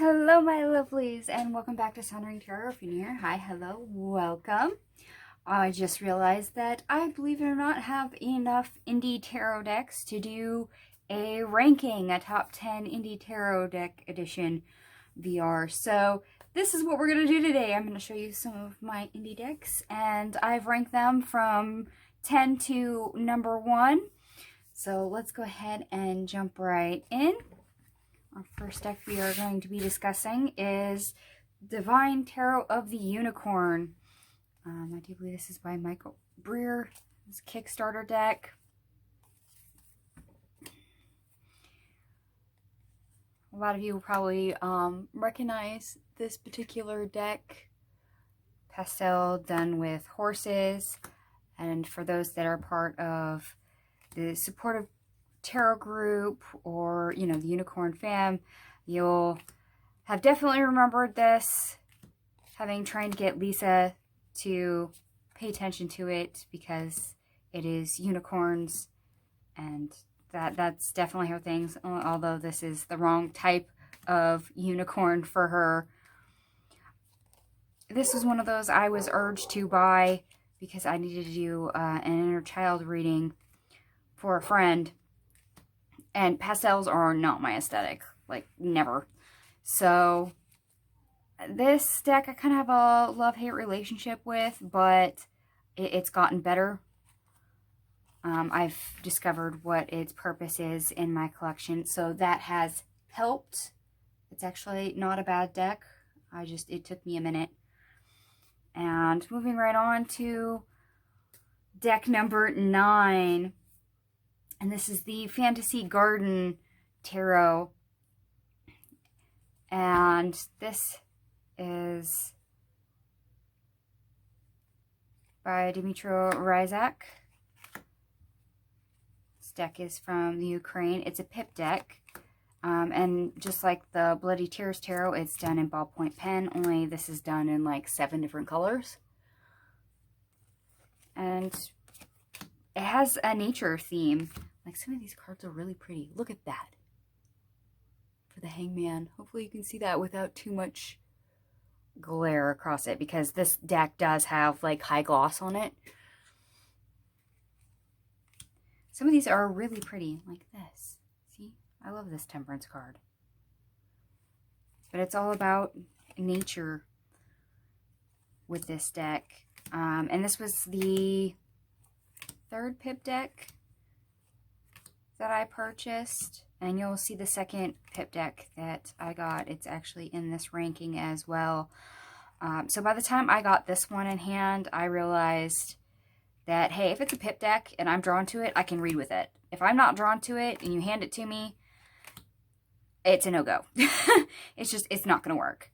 Hello, my lovelies, and welcome back to Sun Ring Tarot. If you're new here, hi, hello, welcome. I just realized that I, believe it or not, have enough indie tarot decks to do a ranking, a top 10 indie tarot deck edition VR. So this is what we're going to do today. I'm going to show you some of my indie decks, and I've ranked them from 10 to number 1. So let's go ahead and jump right in. Our first deck we are going to be discussing is Divine Tarot of the Unicorn. I do believe this is by Michael Breer. It's a Kickstarter deck. A lot of you will probably recognize this particular deck. Pastel done with horses. And for those that are part of the supportive tarot group or, you know, the Unicorn fam, you'll have definitely remembered this, having trying to get Lisa to pay attention to it because it is unicorns, and that's definitely her things, although this is the wrong type of unicorn for her. This was one of those I was urged to buy because I needed to do an inner child reading for a friend. And pastels are not my aesthetic, like, never. So, this deck I kind of have a love-hate relationship with, but it's gotten better. I've discovered what its purpose is in my collection, so that has helped. It's actually not a bad deck. It took me a minute. And moving right on to deck number 9. And this is the Fantasy Garden Tarot. And this is by Dmytro Ryzak. This deck is from the Ukraine. It's a pip deck. And just like the Bloody Tears Tarot, it's done in ballpoint pen. Only this is done in like 7 different colors. And it has a nature theme. Like, some of these cards are really pretty. Look at that. For the Hangman. Hopefully you can see that without too much glare across it, because this deck does have, like, high gloss on it. Some of these are really pretty, like this. See? I love this Temperance card. But it's all about nature with this deck. And this was the 3rd pip deck that I purchased, and you'll see the 2nd pip deck that I got. It's actually in this ranking as well. So by the time I got this one in hand, I realized that, hey, if it's a pip deck and I'm drawn to it, I can read with it. If I'm not drawn to it and you hand it to me, it's a no-go. It's not going to work.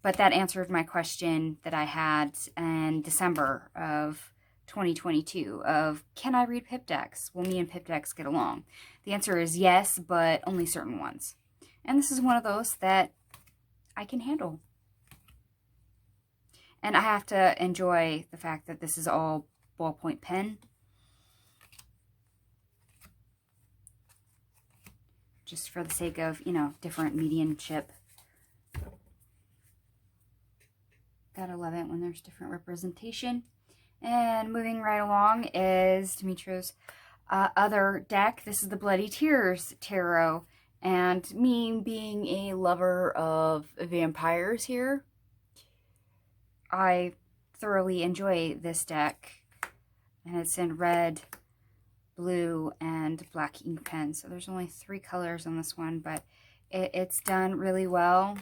But that answered my question that I had in December of 2022 of, can I read pip decks? Will me and pip decks get along? The answer is yes, but only certain ones. And this is one of those that I can handle. And I have to enjoy the fact that this is all ballpoint pen. Just for the sake of, you know, different mediumship. Gotta love it when there's different representation. And moving right along is Dmytro's other deck. This is the Bloody Tears Tarot. And me being a lover of vampires here, I thoroughly enjoy this deck. And it's in red, blue, and black ink pen. So there's only 3 colors on this one, but it's done really well.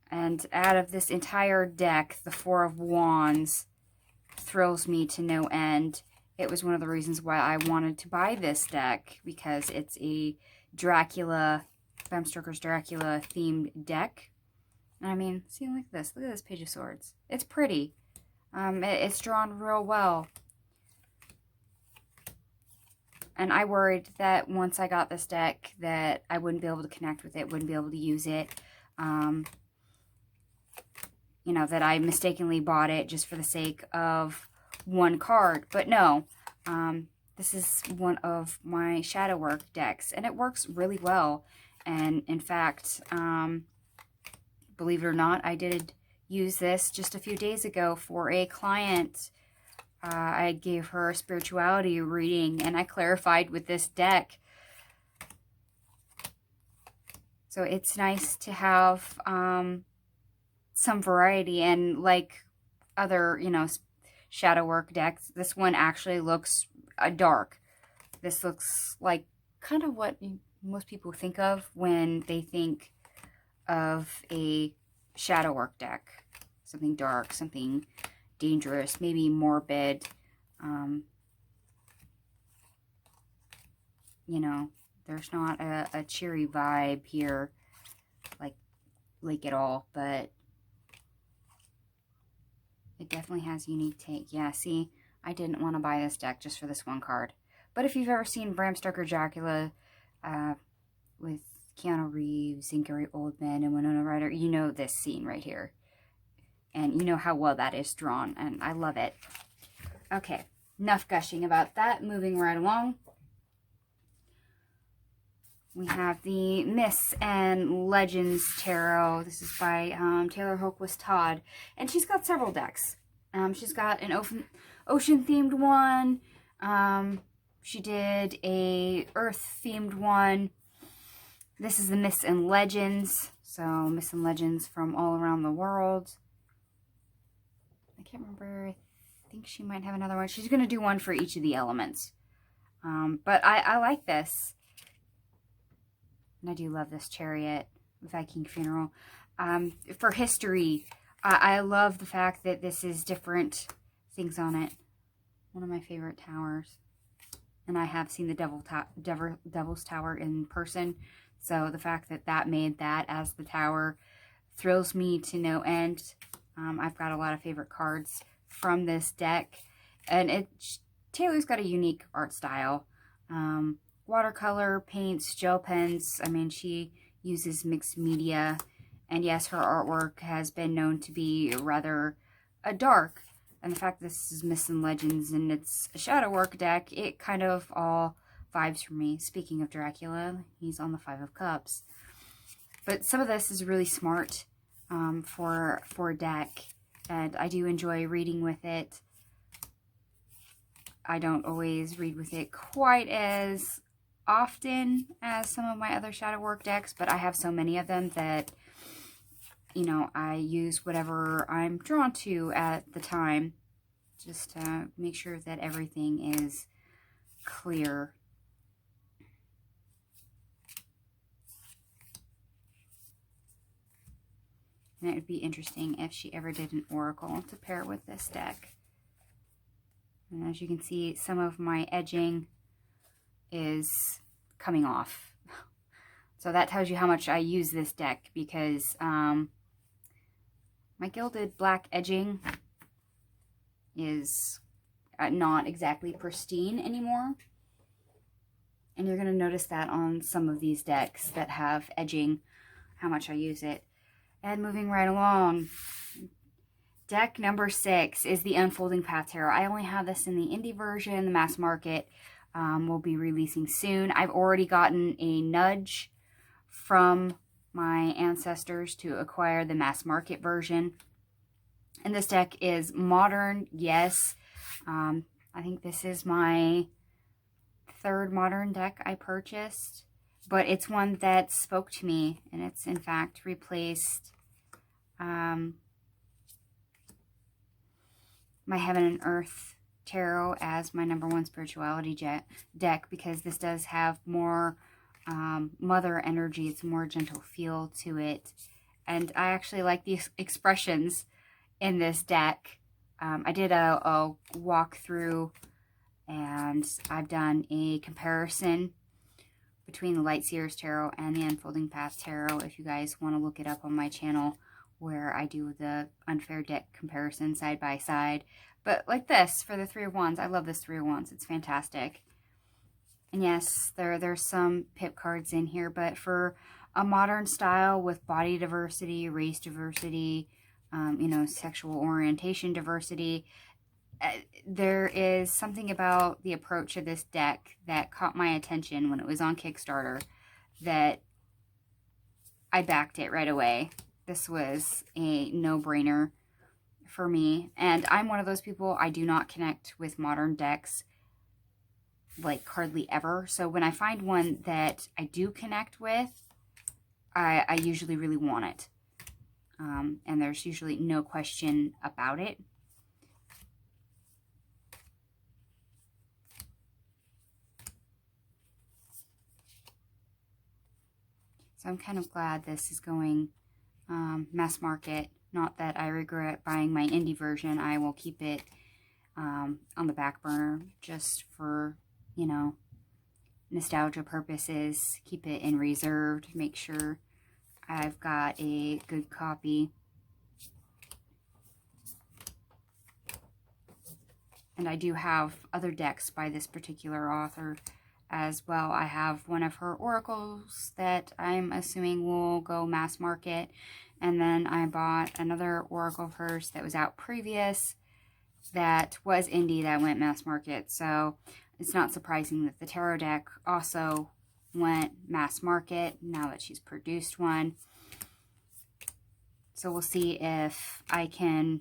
And out of this entire deck, the 4 of Wands thrills me to no end. It was one of the reasons why I wanted to buy this deck, because it's a Dracula, Bram Stoker's Dracula themed deck. And I mean, see, like this. Look at this Page of Swords. It's pretty. It's drawn real well. And I worried that once I got this deck that I wouldn't be able to connect with it, wouldn't be able to use it. You know, that I mistakenly bought it just for the sake of one card. But no, this is one of my shadow work decks, and it works really well. And in fact, believe it or not, I did use this just a few days ago for a client. I gave her a spirituality reading, and I clarified with this deck. So it's nice to have some variety, and like other, you know, shadow work decks, this one actually looks dark. This looks like kind of what most people think of when they think of a shadow work deck. Something dark, something dangerous, maybe morbid. You know, there's not a cheery vibe here like at all, but it definitely has a unique take. Yeah, see, I didn't want to buy this deck just for this one card. But if you've ever seen Bram Stoker Dracula with Keanu Reeves and Gary Oldman and Winona Ryder, you know this scene right here. And you know how well that is drawn, and I love it. Okay, enough gushing about that. Moving right along. We have the Myths and Legends Tarot. This is by Taylor Hultquist-Todd. And she's got several decks. She's got an ocean-themed one. She did a Earth-themed one. This is the Myths and Legends. So, Myths and Legends from all around the world. I can't remember. I think she might have another one. She's going to do one for each of the elements. But I like this. And I do love this Chariot, Viking Funeral. For history, I love the fact that this is different things on it. One of my favorite towers. And I have seen the Devil's Tower in person. So the fact that that made that as the tower thrills me to no end. I've got a lot of favorite cards from this deck. And Taylor's got a unique art style. Watercolor, paints, gel pens. I mean, she uses mixed media. And yes, her artwork has been known to be rather dark. And the fact this is Myths and Legends and it's a shadow work deck, it kind of all vibes for me. Speaking of Dracula, he's on the 5 of Cups. But some of this is really smart for a deck. And I do enjoy reading with it. I don't always read with it quite as often as some of my other shadow work decks, but I have so many of them that, you know, I use whatever I'm drawn to at the time, just to make sure that everything is clear. And it would be interesting if she ever did an oracle to pair with this deck. And as you can see, some of my edging is coming off. So that tells you how much I use this deck, because my gilded black edging is not exactly pristine anymore. And you're going to notice that on some of these decks that have edging, how much I use it. And moving right along, deck number 6 is the Unfolding Path Tarot. I only have this in the indie version. The mass market will be releasing soon. I've already gotten a nudge from my ancestors to acquire the mass market version. And this deck is modern, yes. I think this is my 3rd modern deck I purchased. But it's one that spoke to me, and it's in fact replaced my Heaven and Earth Tarot as my #1 spirituality deck, because this does have more mother energy. It's a more gentle feel to it. And I actually like the expressions in this deck. I did a walkthrough, and I've done a comparison between the Light Seers Tarot and the Unfolding Path Tarot, if you guys want to look it up on my channel, where I do the unfair deck comparison side by side. But like this, for the 3 of Wands, I love this 3 of Wands. It's fantastic. And yes, there's some pip cards in here, but for a modern style with body diversity, race diversity, you know, sexual orientation diversity, there is something about the approach of this deck that caught my attention when it was on Kickstarter, that I backed it right away. this was a no-brainer for me. And I'm one of those people, I do not connect with modern decks like hardly ever. So when I find one that I do connect with, I usually really want it. And there's usually no question about it. So I'm kind of glad this is going mass market. Not that I regret buying my indie version. I will keep it on the back burner just for, you know, nostalgia purposes. Keep it in reserved. Make sure I've got a good copy. And I do have other decks by this particular author as well. I have one of her oracles that I'm assuming will go mass market. And then I bought another oracle of hers that was out previous that was indie that went mass market. So it's not surprising that the tarot deck also went mass market now that she's produced one. So we'll see if I can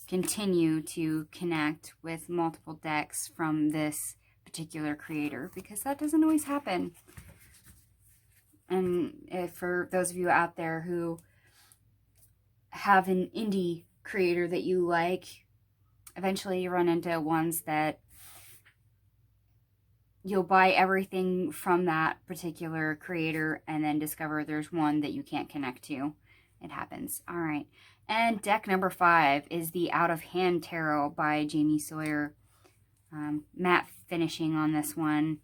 continue to connect with multiple decks from this particular creator, because that doesn't always happen. And if for those of you out there who have an indie creator that you like, eventually you run into ones that you'll buy everything from that particular creator and then discover there's one that you can't connect to. It happens. All right. And deck number 5 is the Out of Hand Tarot by Jamie Sawyer. Matte finishing on this one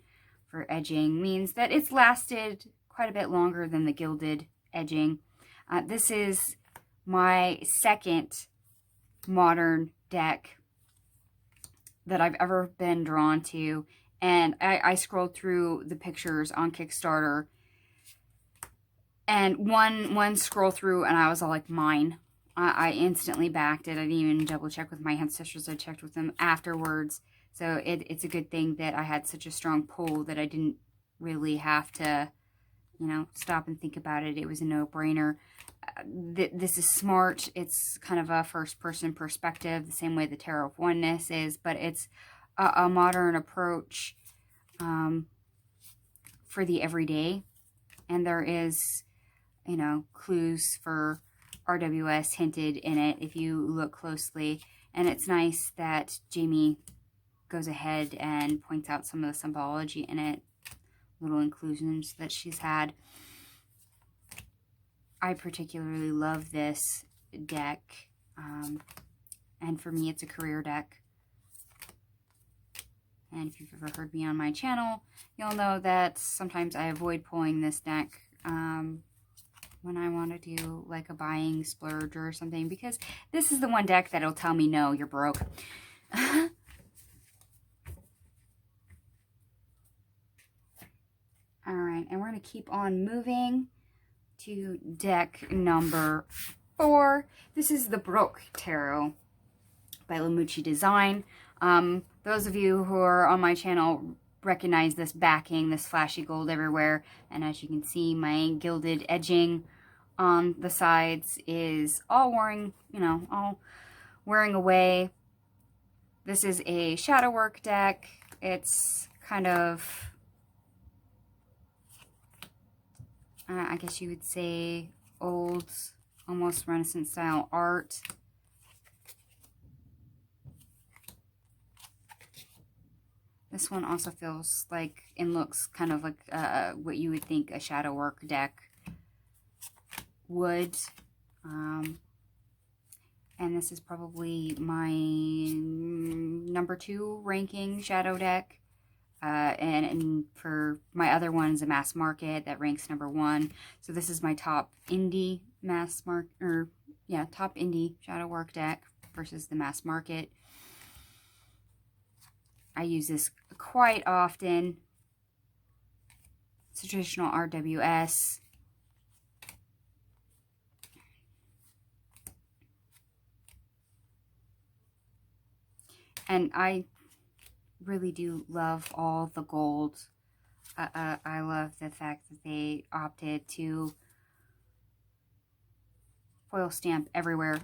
for edging means that it's lasted quite a bit longer than the gilded edging. This is my second modern deck that I've ever been drawn to. And I scrolled through the pictures on Kickstarter. And one scroll through and I was all like, mine. I instantly backed it. I didn't even double check with my ancestors. I checked with them afterwards. So it's a good thing that I had such a strong pull that I didn't really have to, you know, stop and think about it. It was a no-brainer. This is smart. It's kind of a first-person perspective, the same way the Tarot of Oneness is, but it's a modern approach for the everyday. And there is, you know, clues for RWS hinted in it if you look closely. And it's nice that Jamie goes ahead and points out some of the symbology in it, little inclusions that she's had. I particularly love this deck, and for me it's a career deck. And if you've ever heard me on my channel, you'll know that sometimes I avoid pulling this deck when I want to do like a buying splurge or something, because this is the one deck that'll tell me, no, you're broke. All right, and we're going to keep on moving to deck number 4. This is the Broke Tarot by Lamucci Design. Those of you who are on my channel recognize this backing, this flashy gold everywhere. And as you can see, my gilded edging on the sides is all wearing, you know, all wearing away. This is a shadow work deck. It's kind of, I guess you would say, old, almost Renaissance style art. This one also feels like and looks kind of like what you would think a shadow work deck would. And this is probably my number 2 ranking shadow deck. And for my other one is a mass market that ranks number 1. So this is my top indie top indie shadow work deck versus the mass market. I use this quite often. It's a traditional RWS. And I really do love all the gold. I love the fact that they opted to foil stamp everywhere.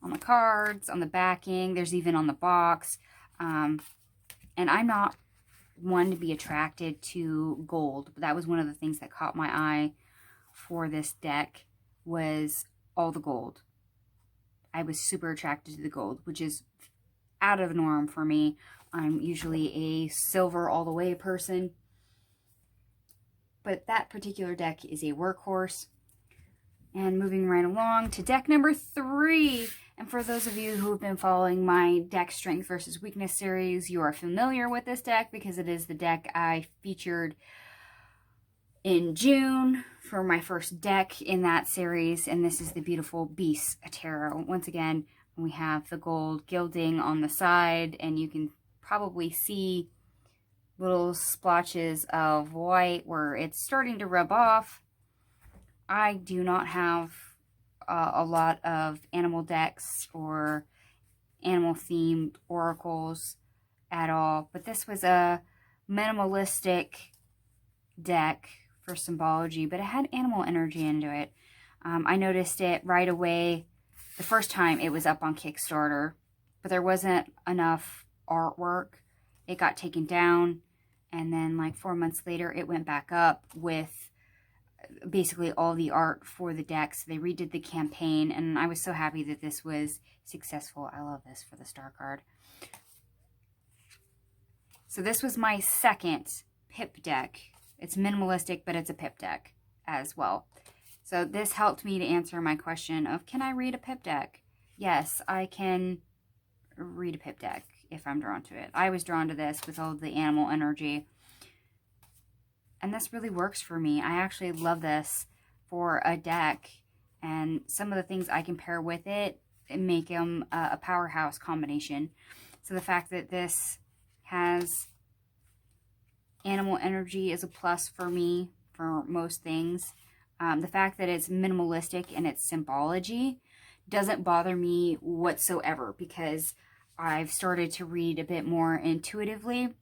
On the cards, on the backing, there's even on the box. And I'm not one to be attracted to gold, but that was one of the things that caught my eye for this deck, was all the gold. I was super attracted to the gold, which is out of the norm for me. I'm usually a silver all the way person, but that particular deck is a workhorse. And moving right along to deck number 3. And for those of you who have been following my deck strength versus weakness series, you are familiar with this deck because it is the deck I featured in June for my first deck in that series. And this is the beautiful Beast Tarot. Once again, we have the gold gilding on the side, and you can probably see little splotches of white where it's starting to rub off. I do not have a lot of animal decks or animal themed oracles at all, but this was a minimalistic deck for symbology, but it had animal energy into it. I noticed it right away the first time it was up on Kickstarter, but there wasn't enough artwork. It got taken down, and then like 4 months later it went back up with basically all the art for the decks. They redid the campaign, and I was so happy that this was successful. I love this for the star card. So this was my second pip deck. It's minimalistic, but it's a pip deck as well. So this helped me to answer my question of, can I read a pip deck? Yes, I can read a pip deck if I'm drawn to it. I was drawn to this with all the animal energy. And this really works for me. I actually love this for a deck. And some of the things I can pair with it make them a powerhouse combination. So the fact that this has animal energy is a plus for me for most things. The fact that it's minimalistic and its symbology doesn't bother me whatsoever, because I've started to read a bit more intuitively.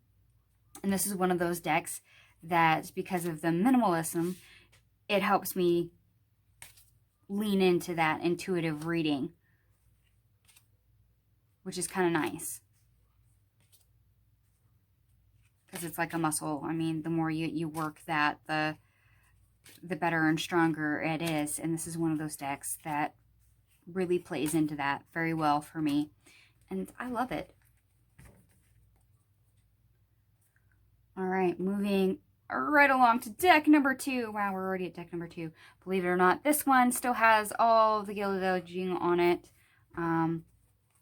And this is one of those decks that, because of the minimalism, it helps me lean into that intuitive reading, which is kind of nice. Because it's like a muscle. I mean, the more you work that, the better and stronger it is. And this is one of those decks that really plays into that very well for me. And I love it. All right, moving right along to deck number 2. Wow, we're already at deck number 2. Believe it or not, this one still has all the gilded edging on it,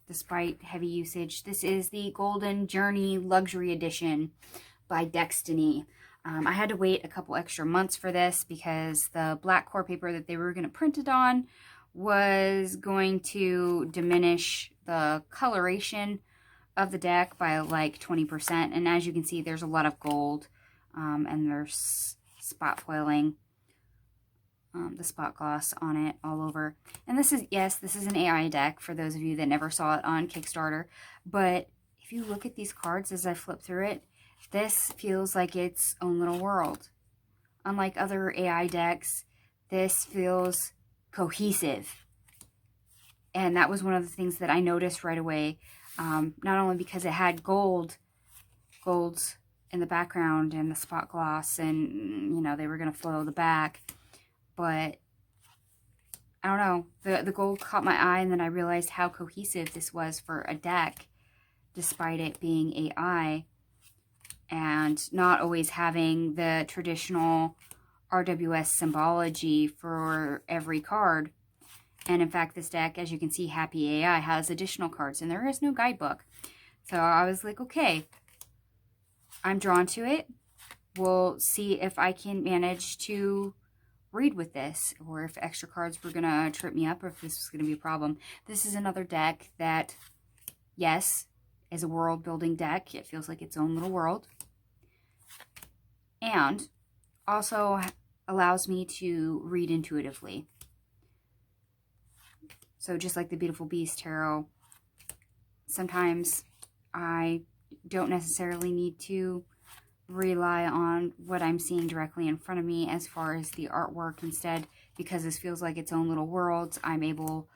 despite heavy usage. This is the Golden Journey Luxury Edition by Destiny. I had to wait a couple extra months for this because the black core paper that they were going to print it on was going to diminish the coloration of the deck by like 20%. And as you can see, there's a lot of gold. And there's spot foiling, the spot gloss on it all over. And this is, yes, this is an AI deck for those of you that never saw it on Kickstarter. But if you look at these cards as I flip through it, this feels like its own little world. Unlike other AI decks, this feels cohesive. And that was one of the things that I noticed right away. Not only because it had golds in the background and the spot gloss, and, you know, they were going to flow the back, but I don't know, the gold caught my eye, and then I realized how cohesive this was for a deck, despite it being AI, and not always having the traditional RWS symbology for every card. And in fact, this deck, as you can see, Happy AI has additional cards, and there is no guidebook. So I was like, okay, I'm drawn to it. We'll see if I can manage to read with this, or if extra cards were going to trip me up, or if this was going to be a problem. This is another deck that, yes, is a world-building deck. It feels like its own little world. And also allows me to read intuitively. So just like the Beautiful Beast Tarot, sometimes I don't necessarily need to rely on what I'm seeing directly in front of me as far as the artwork. Instead, because this feels like its own little world, I'm able,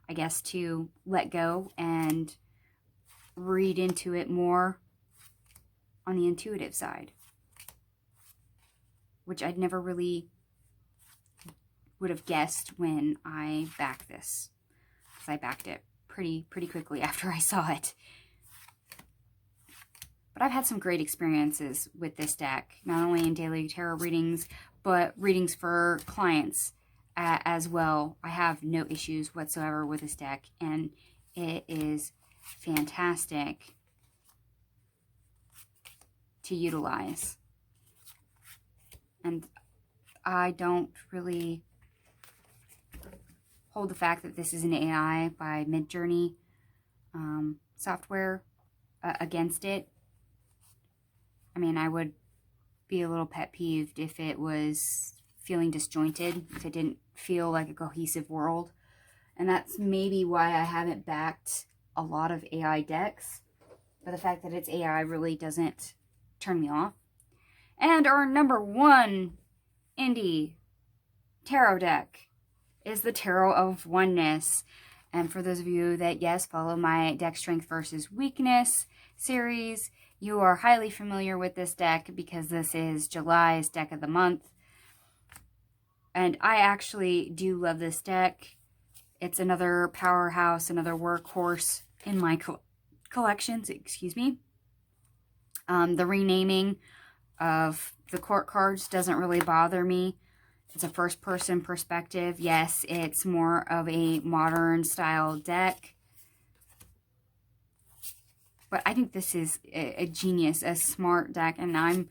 I guess, to let go and read into it more on the intuitive side, which I'd never really would have guessed when I backed this, because I backed it pretty quickly after I saw it. But I've had some great experiences with this deck, not only in daily tarot readings, but readings for clients as well. I have no issues whatsoever with this deck, and it is fantastic to utilize. And I don't really hold the fact that this is an AI by Midjourney software against it. I mean, I would be a little pet peeved if it was feeling disjointed, if it didn't feel like a cohesive world. And that's maybe why I haven't backed a lot of AI decks. But the fact that it's AI really doesn't turn me off. And our number one indie tarot deck is the Tarot of Oneness. And for those of you that, yes, follow my Deck Strength versus Weakness series, you are highly familiar with this deck because this is July's deck of the month. And I actually do love this deck. It's another powerhouse, another workhorse in my collections, excuse me. The renaming of the court cards doesn't really bother me. It's a first-person perspective. Yes, it's more of a modern style deck. But I think this is a genius, a smart deck, and I'm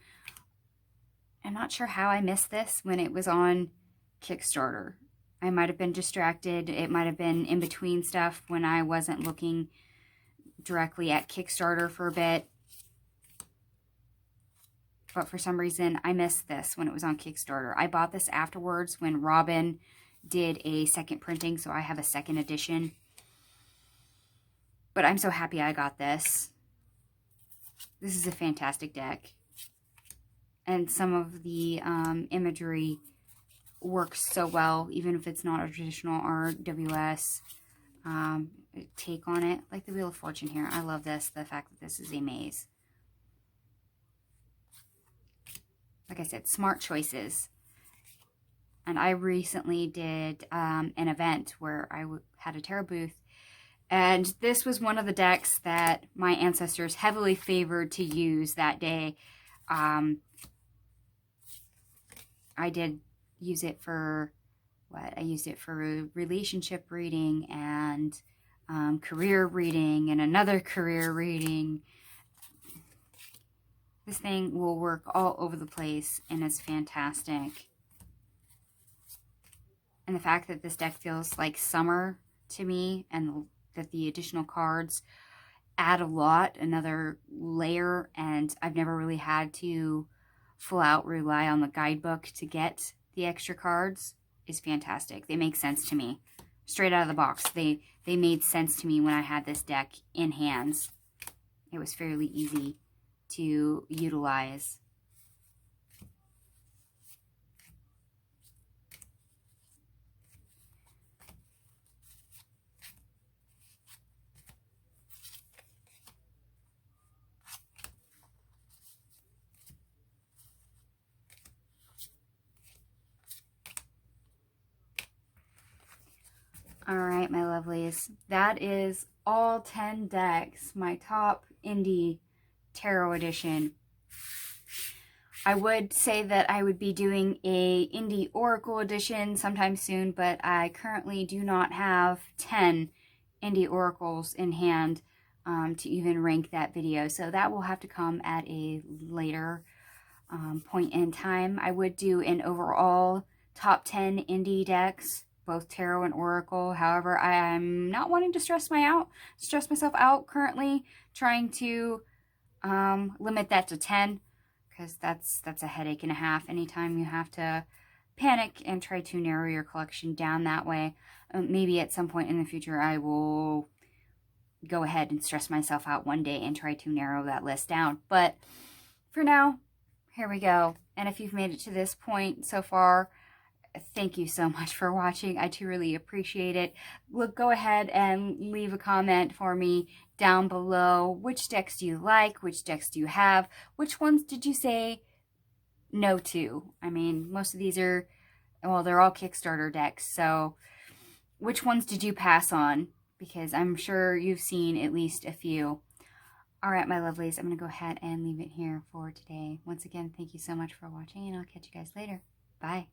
not sure how I missed this when it was on Kickstarter. I might have been distracted. It might have been in between stuff when I wasn't looking directly at Kickstarter for a bit. But for some reason, I missed this when it was on Kickstarter. I bought this afterwards when Robin did a second printing, so I have a second edition. But I'm so happy I got this. This is a fantastic deck. And some of the imagery works so well, even if it's not a traditional RWS take on it. Like the Wheel of Fortune here. I love this, the fact that this is a maze. Like I said, smart choices. And I recently did an event where I had a tarot booth. And this was one of the decks that my ancestors heavily favored to use that day. I did use it for, I used it for relationship reading and career reading and another career reading. This thing will work all over the place, and it's fantastic. And the fact that this deck feels like summer to me, and that the additional cards add a lot, another layer, and I've never really had to full out rely on the guidebook to get the extra cards, is fantastic. They make sense to me. Straight out of the box. They made sense to me when I had this deck in hands. It was fairly easy to utilize. All right, my lovelies. That is all 10 decks, my top indie tarot edition. I would say that I would be doing a indie oracle edition sometime soon, but I currently do not have 10 indie oracles in hand to even rank that video. So that will have to come at a later point in time. I would do an overall top 10 indie decks, both tarot and oracle. However, I'm not wanting to stress myself out currently, trying to limit that to 10, because that's a headache and a half anytime you have to panic and try to narrow your collection down that way. Maybe at some point in the future I will go ahead and stress myself out one day and try to narrow that list down. But for now, here we go. And if you've made it to this point so far, thank you so much for watching. I truly appreciate it. Look, go ahead and leave a comment for me down below. Which decks do you like? Which decks do you have? Which ones did you say no to? I mean, most of these are, well, they're all Kickstarter decks, so which ones did you pass on? Because I'm sure you've seen at least a few. All right, my lovelies, I'm going to go ahead and leave it here for today. Once again, thank you so much for watching, and I'll catch you guys later. Bye.